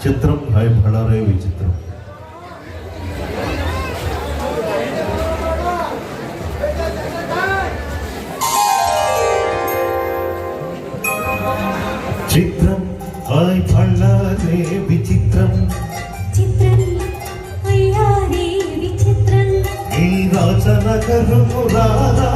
చిత్రం హాయ్ బళారే విచిత్రం. చిత్రం హాయ్ బళారే విచిత్రం, చిత్రం అయ్యారే విచిత్రం, ఈ రాజనగరము రారా